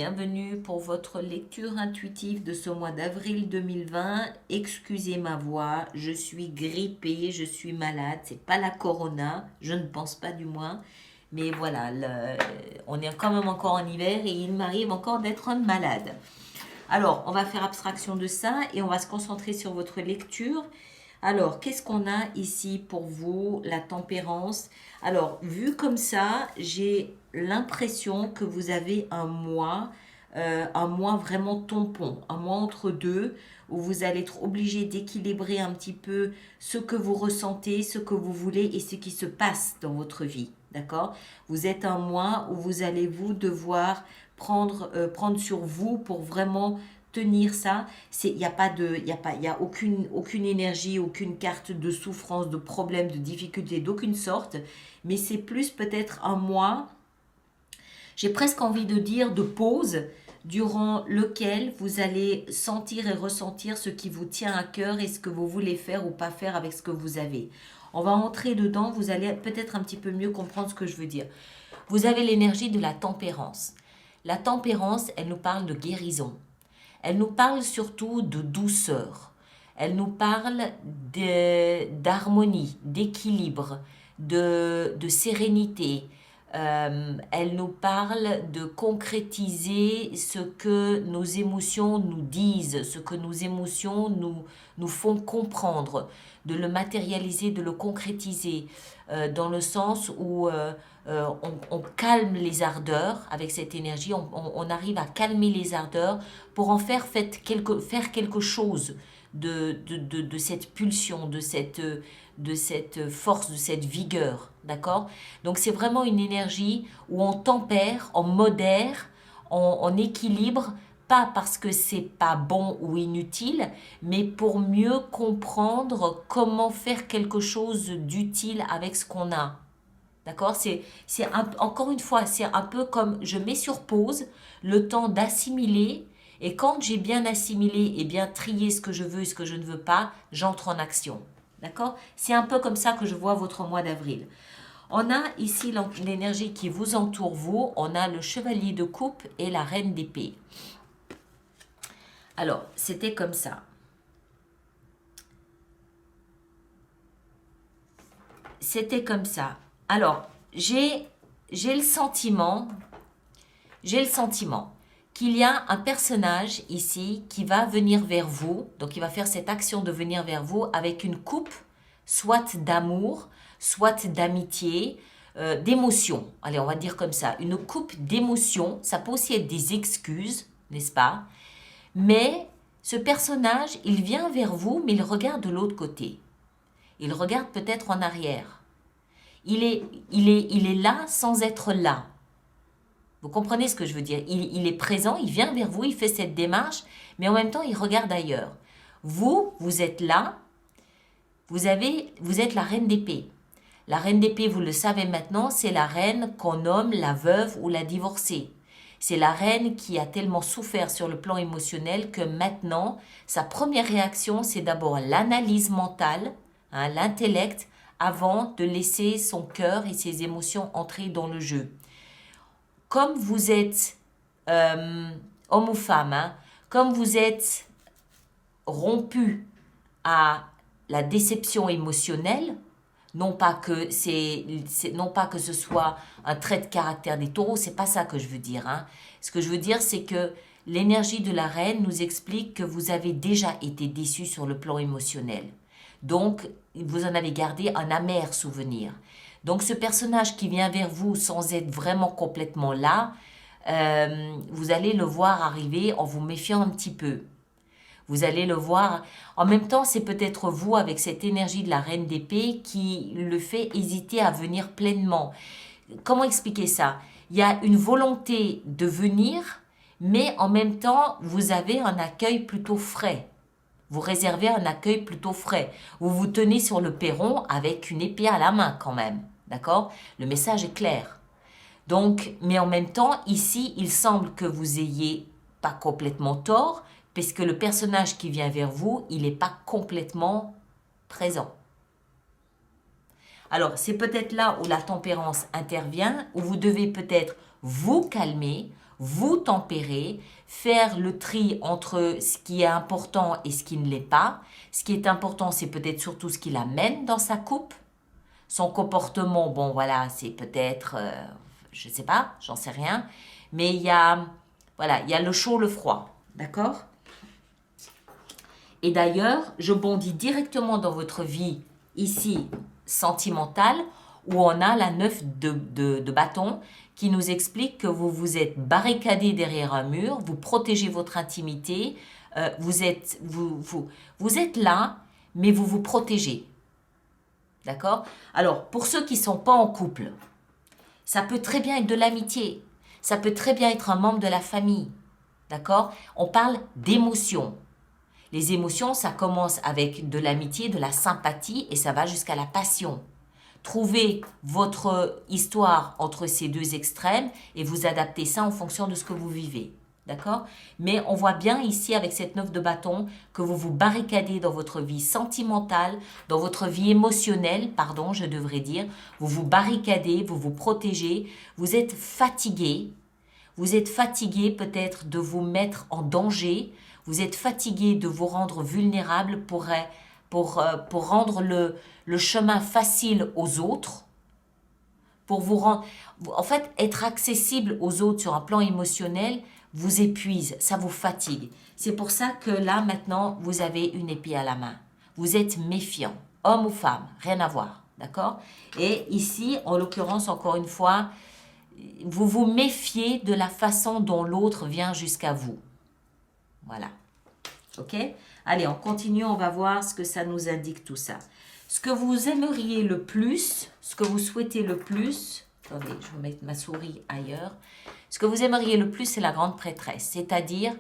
bienvenue pour votre lecture intuitive de ce mois d'avril 2020. Excusez ma voix, je suis grippée, je suis malade, c'est pas la corona, je ne pense pas du moins. Mais voilà, on est quand même encore en hiver et il m'arrive encore d'être malade. Alors, on va faire abstraction de ça et on va se concentrer sur votre lecture. Alors, qu'est-ce qu'on a ici pour vous? La tempérance. Alors, vu comme ça, j'ai l'impression que vous avez un mois vraiment tampon, un mois entre deux, où vous allez être obligé d'équilibrer un petit peu ce que vous ressentez, ce que vous voulez et ce qui se passe dans votre vie. D'accord? Vous êtes un mois où vous allez vous devoir prendre sur vous pour vraiment tenir ça. Il n'y a pas de, il y a aucune énergie, aucune carte de souffrance, de problème, de difficulté d'aucune sorte, mais c'est plus peut-être un mois, j'ai presque envie de dire de pause, durant lequel vous allez sentir et ressentir ce qui vous tient à cœur et ce que vous voulez faire ou pas faire avec ce que vous avez. On va entrer dedans, vous allez peut-être un petit peu mieux comprendre ce que je veux dire. Vous avez l'énergie de la tempérance. La tempérance, elle nous parle de guérison. Elle nous parle surtout de douceur. Elle nous parle d'harmonie, d'équilibre, de sérénité. Elle nous parle de concrétiser ce que nos émotions nous disent, ce que nos émotions nous font comprendre, de le matérialiser, de le concrétiser, dans le sens où on calme les ardeurs avec cette énergie, on arrive à calmer les ardeurs pour en faire quelque chose de cette pulsion, de cette force, de cette vigueur, d'accord? Donc c'est vraiment une énergie où on tempère, on modère, on équilibre, pas parce que c'est pas bon ou inutile, mais pour mieux comprendre comment faire quelque chose d'utile avec ce qu'on a. D'accord? Encore une fois, c'est un peu comme je mets sur pause le temps d'assimiler et quand j'ai bien assimilé et bien trié ce que je veux et ce que je ne veux pas, j'entre en action. D'accord? C'est un peu comme ça que je vois votre mois d'avril. On a ici l'énergie qui vous entoure, vous. On a le chevalier de coupe et la reine d'épée. Alors, c'était comme ça. C'était comme ça. Alors, j'ai le sentiment qu'il y a un personnage ici qui va venir vers vous, donc il va faire cette action de venir vers vous avec une coupe, soit d'amour, soit d'amitié, d'émotion. Allez, on va dire comme ça, une coupe d'émotion, ça peut aussi être des excuses, n'est-ce pas? Mais ce personnage, il vient vers vous, mais il regarde de l'autre côté. Il regarde peut-être en arrière. Il est là sans être là. Vous comprenez ce que je veux dire? Il est présent, il vient vers vous, il fait cette démarche, mais en même temps, il regarde ailleurs. Vous êtes là, vous êtes la reine d'épée. La reine d'épée, vous le savez maintenant, c'est la reine qu'on nomme la veuve ou la divorcée. C'est la reine qui a tellement souffert sur le plan émotionnel que maintenant, sa première réaction, c'est d'abord l'analyse mentale, l'intellect, avant de laisser son cœur et ses émotions entrer dans le jeu. Comme vous êtes homme ou femme, comme vous êtes rompu à la déception émotionnelle, non pas que ce soit un trait de caractère des taureaux, c'est pas ça que je veux dire. Ce que je veux dire, c'est que l'énergie de la reine nous explique que vous avez déjà été déçu sur le plan émotionnel. Donc, vous en avez gardé un amer souvenir. Donc, ce personnage qui vient vers vous sans être vraiment complètement là, vous allez le voir arriver en vous méfiant un petit peu. Vous allez le voir. En même temps, c'est peut-être vous, avec cette énergie de la reine d'épée, qui le fait hésiter à venir pleinement. Comment expliquer ça? Il y a une volonté de venir, mais en même temps, vous avez un accueil plutôt frais. Vous réservez un accueil plutôt frais. Vous vous tenez sur le perron avec une épée à la main quand même. D'accord? Le message est clair. Donc, mais en même temps, ici, il semble que vous ayez pas complètement tort, puisque le personnage qui vient vers vous, il n'est pas complètement présent. Alors, c'est peut-être là où la tempérance intervient, où vous devez peut-être vous calmer, vous tempérer, faire le tri entre ce qui est important et ce qui ne l'est pas. Ce qui est important, c'est peut-être surtout ce qu'il amène dans sa coupe. Son comportement, bon voilà, c'est peut-être, je ne sais pas, j'en sais rien. Mais voilà, il y a le chaud, le froid. D'accord? Et d'ailleurs, je bondis directement dans votre vie, ici, sentimentale, où on a la 9 de bâton qui nous explique que vous vous êtes barricadé derrière un mur, vous protégez votre intimité, vous êtes là, mais vous vous protégez. D'accord? Alors, pour ceux qui ne sont pas en couple, ça peut très bien être de l'amitié, ça peut très bien être un membre de la famille. D'accord? On parle d'émotions. Les émotions, ça commence avec de l'amitié, de la sympathie et ça va jusqu'à la passion. Trouvez votre histoire entre ces deux extrêmes et vous adaptez ça en fonction de ce que vous vivez. D'accord? Mais on voit bien ici avec cette 9 de bâton que vous vous barricadez dans votre vie sentimentale, dans votre vie émotionnelle, pardon, je devrais dire. Vous vous barricadez, vous vous protégez, vous êtes fatigué. Vous êtes fatigué peut-être de vous mettre en danger. Vous êtes fatigué de vous rendre vulnérable pour rendre le chemin facile aux autres. Pour vous rendre, en fait, être accessible aux autres sur un plan émotionnel vous épuise, ça vous fatigue. C'est pour ça que là, maintenant, vous avez une épée à la main. Vous êtes méfiant, homme ou femme, rien à voir, d'accord? Et ici, en l'occurrence, encore une fois, vous vous méfiez de la façon dont l'autre vient jusqu'à vous. Voilà. Ok? Allez, on continue, on va voir ce que ça nous indique tout ça. Ce que vous aimeriez le plus, ce que vous souhaitez le plus, attendez, je vais mettre ma souris ailleurs. Ce que vous aimeriez le plus, c'est la grande prêtresse. C'est-à-dire,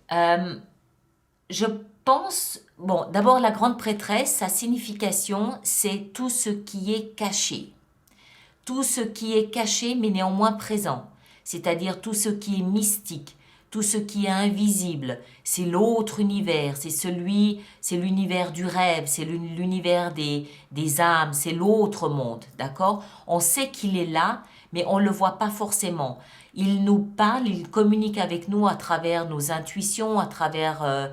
je pense, bon, d'abord la grande prêtresse, sa signification, c'est tout ce qui est caché. Tout ce qui est caché, mais néanmoins présent. C'est-à-dire tout ce qui est mystique, tout ce qui est invisible, c'est l'autre univers, c'est l'univers du rêve, c'est l'univers des âmes, c'est l'autre monde, d'accord? On sait qu'il est là, mais on ne le voit pas forcément. Il nous parle, il communique avec nous à travers nos intuitions, à travers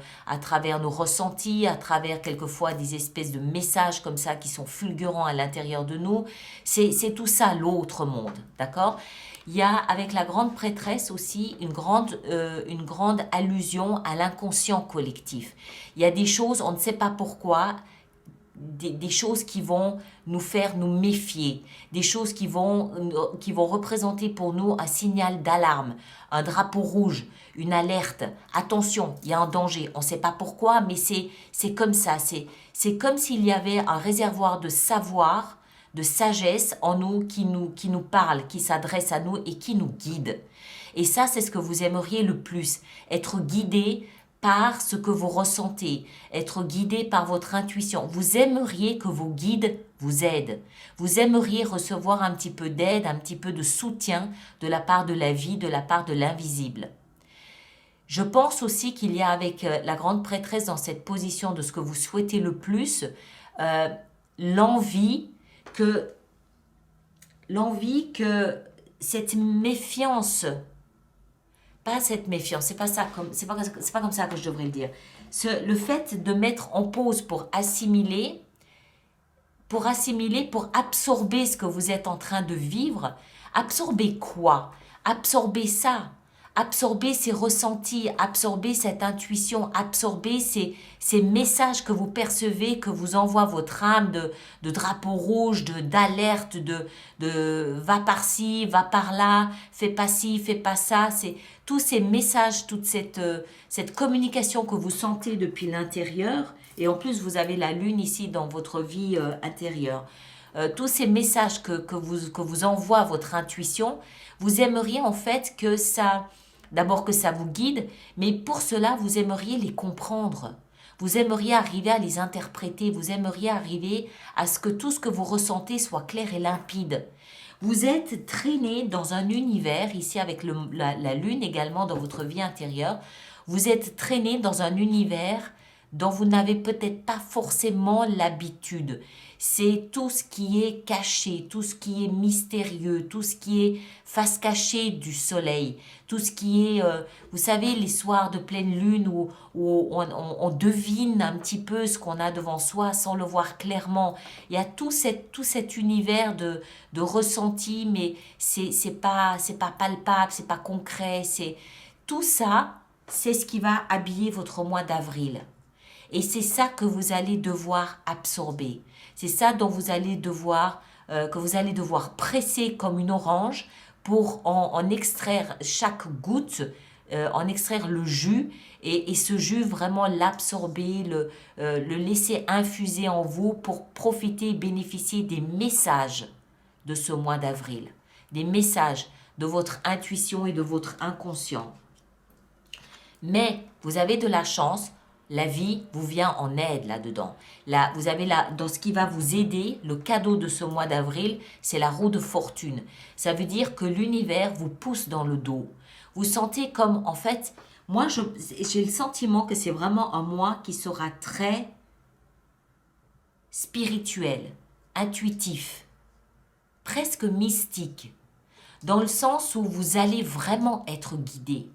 nos ressentis, à travers quelquefois des espèces de messages comme ça qui sont fulgurants à l'intérieur de nous. C'est tout ça l'autre monde, d'accord? Il y a avec la grande prêtresse aussi une grande allusion à l'inconscient collectif. Il y a des choses, on ne sait pas pourquoi, des choses qui vont nous faire nous méfier, des choses qui vont représenter pour nous un signal d'alarme, un drapeau rouge, une alerte. Attention, il y a un danger. On ne sait pas pourquoi, mais c'est comme ça. C'est comme s'il y avait un réservoir de savoir, de sagesse en nous qui nous parle, qui s'adresse à nous et qui nous guide. Et ça, c'est ce que vous aimeriez le plus, être guidé par ce que vous ressentez, être guidé par votre intuition. Vous aimeriez que vos guides vous aident. Vous aimeriez recevoir un petit peu d'aide, un petit peu de soutien de la part de la vie, de la part de l'invisible. Je pense aussi qu'il y a avec la grande prêtresse dans cette position de ce que vous souhaitez le plus, l'envie que cette méfiance, pas cette méfiance, c'est pas comme ça que je devrais le dire. Le fait de mettre en pause pour assimiler, pour absorber ce que vous êtes en train de vivre. Absorber quoi? Absorber ça. Absorber ces ressentis, absorber cette intuition, absorber ces messages que vous percevez, que vous envoie votre âme de drapeau rouge, d'alerte, de va par-ci, va par-là, fais pas ci, fais pas ça. C'est tous ces messages, toute cette communication que vous sentez depuis l'intérieur. Et en plus, vous avez la lune ici dans votre vie intérieure. Tous ces messages que vous envoie votre intuition, vous aimeriez en fait que ça... D'abord que ça vous guide, mais pour cela, vous aimeriez les comprendre. Vous aimeriez arriver à les interpréter. Vous aimeriez arriver à ce que tout ce que vous ressentez soit clair et limpide. Vous êtes traîné dans un univers, ici avec la lune également dans votre vie intérieure, vous êtes traîné dans un univers dont vous n'avez peut-être pas forcément l'habitude. c'est tout ce qui est caché, tout ce qui est mystérieux, tout ce qui est face cachée du soleil, tout ce qui est, vous savez, les soirs de pleine lune où on devine un petit peu ce qu'on a devant soi sans le voir clairement. Il y a tout cet univers de ressenti, mais c'est pas palpable, c'est pas concret, c'est tout ça, c'est ce qui va habiller votre mois d'avril. Et c'est ça que vous allez devoir absorber. C'est ça dont vous allez devoir, que vous allez devoir presser comme une orange pour en extraire chaque goutte, en extraire le jus et ce jus vraiment l'absorber, le laisser infuser en vous pour profiter et bénéficier des messages de ce mois d'avril, des messages de votre intuition et de votre inconscient. Mais vous avez de la chance, la vie vous vient en aide là-dedans. Là, vous avez là, dans ce qui va vous aider, le cadeau de ce mois d'avril, c'est la roue de fortune. Ça veut dire que l'univers vous pousse dans le dos. Vous sentez comme, en fait, moi j'ai le sentiment que c'est vraiment un mois qui sera très spirituel, intuitif, presque mystique, dans le sens où vous allez vraiment être guidé.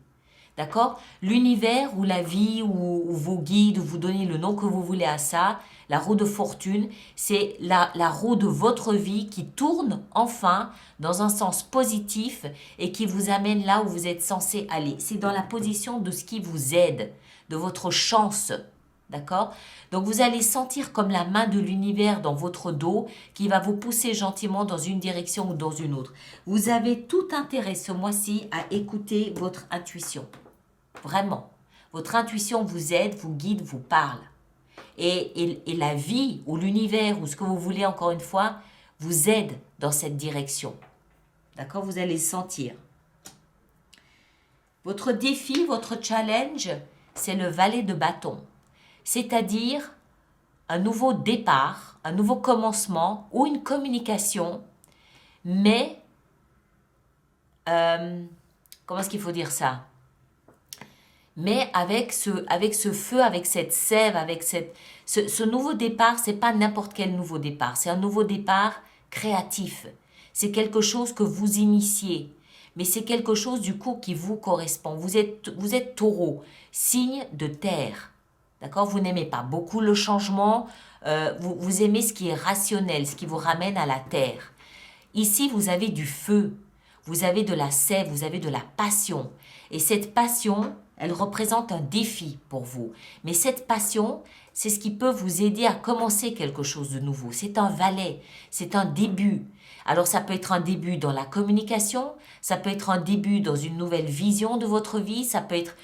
D'accord? L'univers ou la vie ou vos guides, ou vous donnez le nom que vous voulez à ça, la roue de fortune, c'est la roue de votre vie qui tourne enfin dans un sens positif et qui vous amène là où vous êtes censé aller. C'est dans la position de ce qui vous aide, de votre chance. D'accord? Donc vous allez sentir comme la main de l'univers dans votre dos qui va vous pousser gentiment dans une direction ou dans une autre. Vous avez tout intérêt ce mois-ci à écouter votre intuition. Vraiment. Votre intuition vous aide, vous guide, vous parle. Et la vie ou l'univers ou ce que vous voulez encore une fois vous aide dans cette direction. D'accord? Vous allez le sentir. Votre défi, votre challenge, c'est le valet de bâton. C'est-à-dire un nouveau départ, un nouveau commencement ou une communication, mais comment est-ce qu'il faut dire ça? Mais avec ce feu, avec cette sève, avec ce nouveau départ, c'est pas n'importe quel nouveau départ, c'est un nouveau départ créatif. C'est quelque chose que vous initiez, mais c'est quelque chose du coup qui vous correspond. Vous êtes taureau, signe de terre. D'accord? Vous n'aimez pas beaucoup le changement, vous aimez ce qui est rationnel, ce qui vous ramène à la terre. Ici, vous avez du feu, vous avez de la sève, vous avez de la passion. Et cette passion, elle représente un défi pour vous. Mais cette passion, c'est ce qui peut vous aider à commencer quelque chose de nouveau. C'est un valet, c'est un début. Alors ça peut être un début dans la communication, ça peut être un début dans une nouvelle vision de votre vie, ça peut être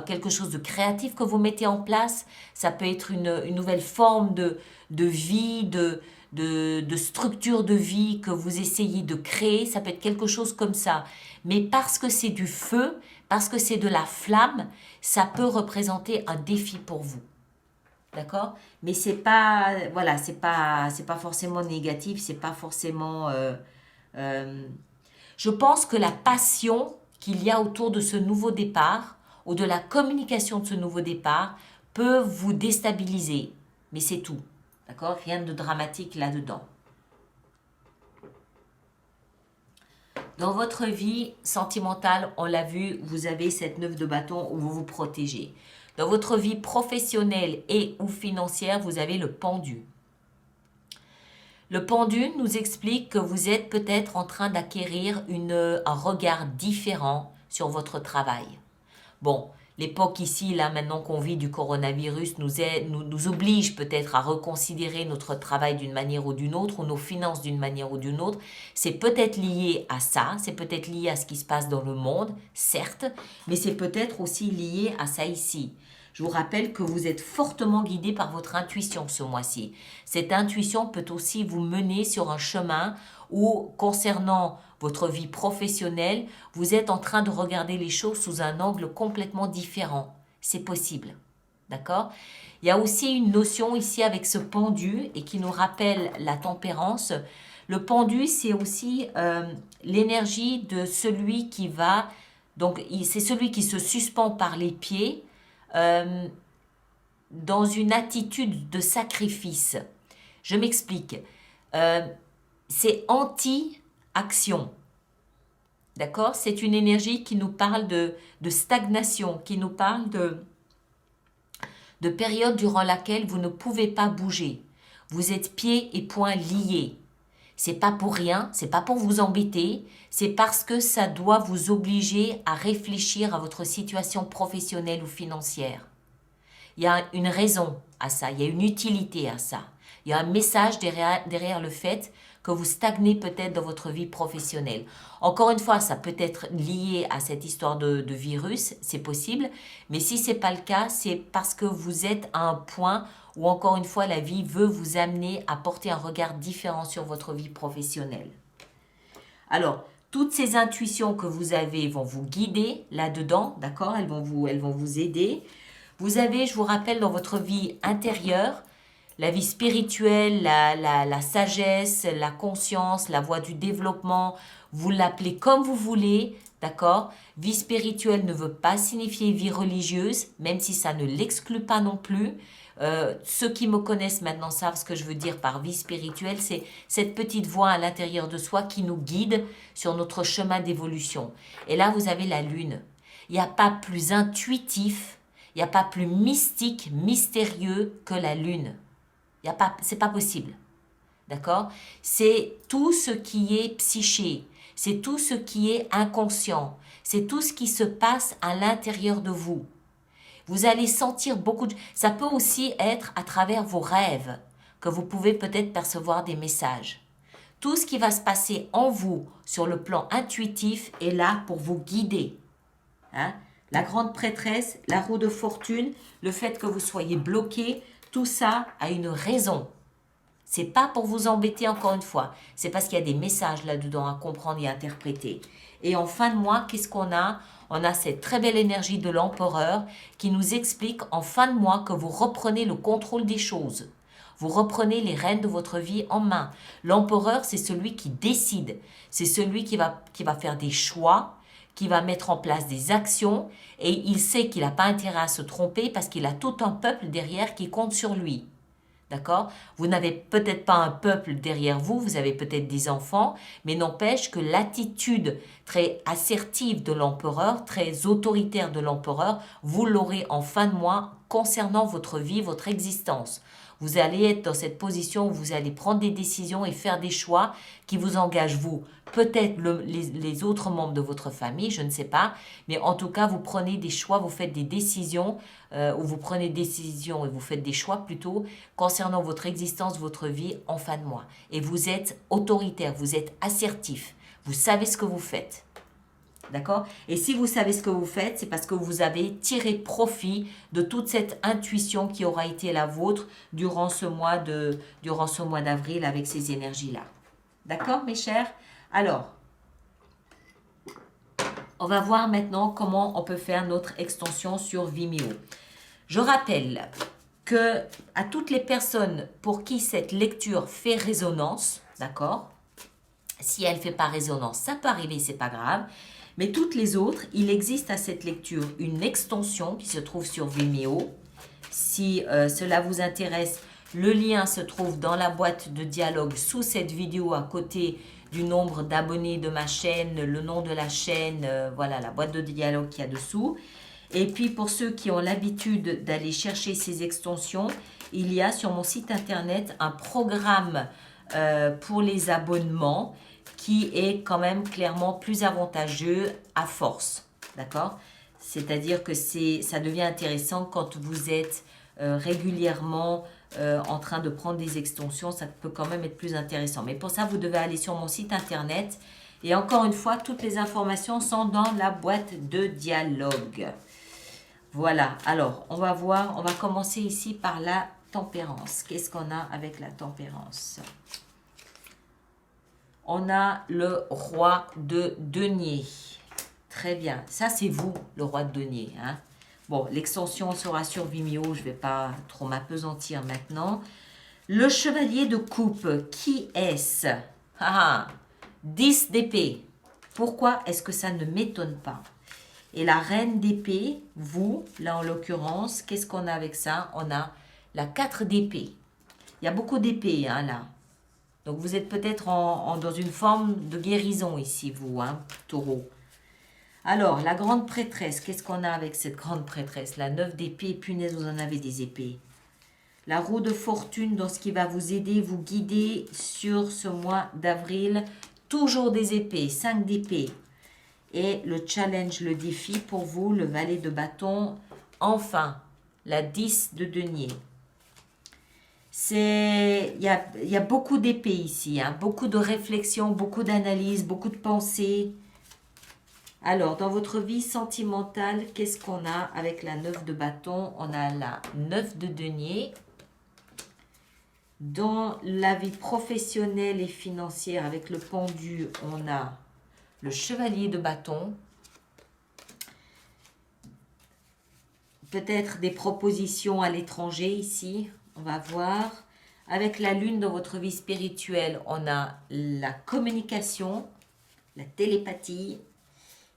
quelque chose de créatif que vous mettez en place, ça peut être une nouvelle forme de vie, de structure de vie que vous essayez de créer, ça peut être quelque chose comme ça. Mais parce que c'est du feu, parce que c'est de la flamme, ça peut représenter un défi pour vous. D'accord? Mais c'est pas, voilà, c'est pas forcément négatif, c'est pas forcément. Je pense que la passion qu'il y a autour de ce nouveau départ ou de la communication de ce nouveau départ peut vous déstabiliser. Mais c'est tout. D'accord? Rien de dramatique là-dedans. Dans votre vie sentimentale, on l'a vu, vous avez cette 9 de bâton où vous vous protégez. Dans votre vie professionnelle et ou financière, vous avez le pendu. Le pendu nous explique que vous êtes peut-être en train d'acquérir un regard différent sur votre travail. Bon, l'époque ici, là, maintenant qu'on vit du coronavirus, nous oblige peut-être à reconsidérer notre travail d'une manière ou d'une autre, ou nos finances d'une manière ou d'une autre. C'est peut-être lié à ça, c'est peut-être lié à ce qui se passe dans le monde, certes, mais c'est peut-être aussi lié à ça ici. Je vous rappelle que vous êtes fortement guidé par votre intuition ce mois-ci. Cette intuition peut aussi vous mener sur un chemin où, concernant votre vie professionnelle, vous êtes en train de regarder les choses sous un angle complètement différent. C'est possible. D'accord? Il y a aussi une notion ici avec ce pendu et qui nous rappelle la tempérance. Le pendu, c'est aussi l'énergie de celui qui va... Donc, c'est celui qui se suspend par les pieds dans une attitude de sacrifice. Je m'explique. C'est anti-action. D'accord? C'est une énergie qui nous parle de stagnation, qui nous parle de période durant laquelle vous ne pouvez pas bouger. Vous êtes pieds et poings liés. C'est pas pour rien, c'est pas pour vous embêter, c'est parce que ça doit vous obliger à réfléchir à votre situation professionnelle ou financière. Il y a une raison à ça, il y a une utilité à ça. Il y a un message derrière le fait que vous stagnez peut-être dans votre vie professionnelle. Encore une fois, ça peut être lié à cette histoire de virus, c'est possible, mais si ce n'est pas le cas, c'est parce que vous êtes à un point où, encore une fois, la vie veut vous amener à porter un regard différent sur votre vie professionnelle. Alors, toutes ces intuitions que vous avez vont vous guider là-dedans, d'accord? Elles vont vous aider. Vous avez, je vous rappelle, dans votre vie intérieure, la vie spirituelle, la sagesse, la conscience, la voie du développement, vous l'appelez comme vous voulez, d'accord? Vie spirituelle ne veut pas signifier vie religieuse, même si ça ne l'exclut pas non plus. Ceux qui me connaissent maintenant savent ce que je veux dire par vie spirituelle, c'est cette petite voix à l'intérieur de soi qui nous guide sur notre chemin d'évolution. Et là, vous avez la lune. Il n'y a pas plus intuitif, il n'y a pas plus mystique, mystérieux que la lune. C'est pas possible. D'accord? C'est tout ce qui est psyché, c'est tout ce qui est inconscient, c'est tout ce qui se passe à l'intérieur de vous. Vous allez sentir beaucoup de... Ça peut aussi être à travers vos rêves que vous pouvez peut-être percevoir des messages. Tout ce qui va se passer en vous sur le plan intuitif est là pour vous guider. Hein? La grande prêtresse, la roue de fortune, le fait que vous soyez bloqué, tout ça a une raison. C'est pas pour vous embêter encore une fois. C'est parce qu'il y a des messages là-dedans à comprendre et à interpréter. Et en fin de mois, qu'est-ce qu'on a? On a cette très belle énergie de l'empereur qui nous explique en fin de mois que vous reprenez le contrôle des choses. Vous reprenez les rênes de votre vie en main. L'empereur, c'est celui qui décide. C'est celui qui va faire des choix, qui va mettre en place des actions et il sait qu'il n'a pas intérêt à se tromper parce qu'il a tout un peuple derrière qui compte sur lui. D'accord? Vous n'avez peut-être pas un peuple derrière vous, vous avez peut-être des enfants, mais n'empêche que l'attitude très assertive de l'empereur, très autoritaire de l'empereur, vous l'aurez en fin de mois concernant votre vie, votre existence. Vous allez être dans cette position où vous allez prendre des décisions et faire des choix qui vous engagent vous. Peut-être les autres membres de votre famille, je ne sais pas, mais en tout cas, vous prenez des choix, vous faites des décisions, ou vous prenez des décisions et vous faites des choix plutôt concernant votre existence, votre vie en fin de mois. Et vous êtes autoritaire, vous êtes assertif, vous savez ce que vous faites. D'accord? Et si vous savez ce que vous faites, c'est parce que vous avez tiré profit de toute cette intuition qui aura été la vôtre durant ce mois d'avril avec ces énergies-là. D'accord, mes chers? Alors, on va voir maintenant comment on peut faire notre extension sur Vimeo. Je rappelle que à toutes les personnes pour qui cette lecture fait résonance, d'accord? Si elle ne fait pas résonance, ça peut arriver, c'est pas grave. Mais toutes les autres, il existe à cette lecture une extension qui se trouve sur Vimeo. Si cela vous intéresse, le lien se trouve dans la boîte de dialogue sous cette vidéo à côté du nombre d'abonnés de ma chaîne, le nom de la chaîne, voilà la boîte de dialogue qu'il y a dessous. Et puis pour ceux qui ont l'habitude d'aller chercher ces extensions, il y a sur mon site internet un programme pour les abonnements qui est quand même clairement plus avantageux à force, d'accord? C'est-à-dire que ça devient intéressant quand vous êtes régulièrement en train de prendre des extensions, ça peut quand même être plus intéressant. Mais pour ça, vous devez aller sur mon site internet. Et encore une fois, toutes les informations sont dans la boîte de dialogue. Voilà, alors on va voir, on va commencer ici par la tempérance. Qu'est-ce qu'on a avec la tempérance? On a le roi de denier. Très bien. Ça, c'est vous, le roi de denier. Hein? Bon, l'extension sera sur Vimeo. Je ne vais pas trop m'apesantir maintenant. Le chevalier de coupe. Qui est-ce? 10 d'épée. Pourquoi est-ce que ça ne m'étonne pas? Et la reine d'épée, vous, là en l'occurrence, qu'est-ce qu'on a avec ça? On a la 4 d'épée. Il y a beaucoup d'épées, hein, là. Donc, vous êtes peut-être dans une forme de guérison ici, vous, hein, taureau. Alors, la grande prêtresse, qu'est-ce qu'on a avec cette grande prêtresse? La 9 d'épée, punaise, vous en avez des épées. La roue de fortune dans ce qui va vous aider, vous guider sur ce mois d'avril. Toujours des épées, 5 d'épée. Et le challenge, le défi pour vous, le valet de bâton. Enfin, la 10 de denier. Il y a beaucoup d'épées ici, hein, beaucoup de réflexion, beaucoup d'analyse, beaucoup de pensées. Alors, dans votre vie sentimentale, qu'est-ce qu'on a avec la 9 de bâton? On a la 9 de denier. Dans la vie professionnelle et financière, avec le pendu, on a le chevalier de bâton. Peut-être des propositions à l'étranger ici, on va voir. Avec la lune dans votre vie spirituelle, on a la communication, la télépathie.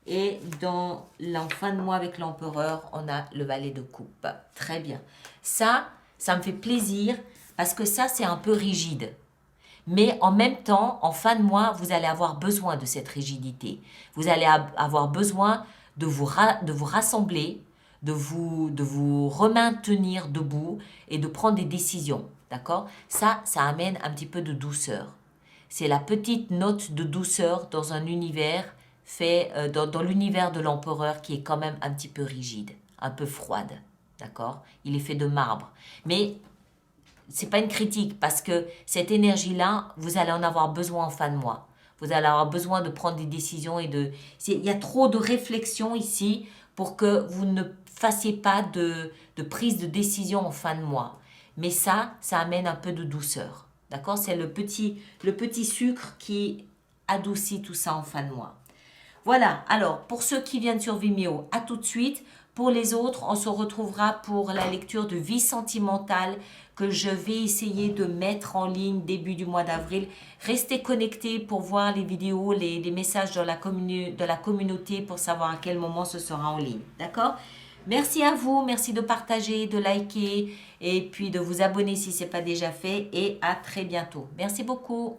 Et dans la fin de mois avec l'empereur, on a le valet de coupe. Très bien. Ça me fait plaisir parce que ça, c'est un peu rigide. Mais en même temps, en fin de mois, vous allez avoir besoin de cette rigidité. Vous allez avoir besoin de vous rassembler, de vous remaintenir debout et de prendre des décisions. D'accord? Ça amène un petit peu de douceur. C'est la petite note de douceur dans un univers fait dans l'univers de l'empereur qui est quand même un petit peu rigide, un peu froide. D'accord? Il est fait de marbre. Mais c'est pas une critique parce que cette énergie-là, vous allez en avoir besoin en fin de mois. Vous allez avoir besoin de prendre des décisions il y a trop de réflexion ici pour que vous ne fassiez pas de prise de décision en fin de mois. Mais ça amène un peu de douceur. D'accord? C'est le petit sucre qui adoucit tout ça en fin de mois. Voilà, alors pour ceux qui viennent sur Vimeo, à tout de suite. Pour les autres, on se retrouvera pour la lecture de vie sentimentale que je vais essayer de mettre en ligne début du mois d'avril. Restez connectés pour voir les vidéos, les messages de la communauté pour savoir à quel moment ce sera en ligne. D'accord? Merci à vous, merci de partager, de liker et puis de vous abonner si ce n'est pas déjà fait et à très bientôt. Merci beaucoup.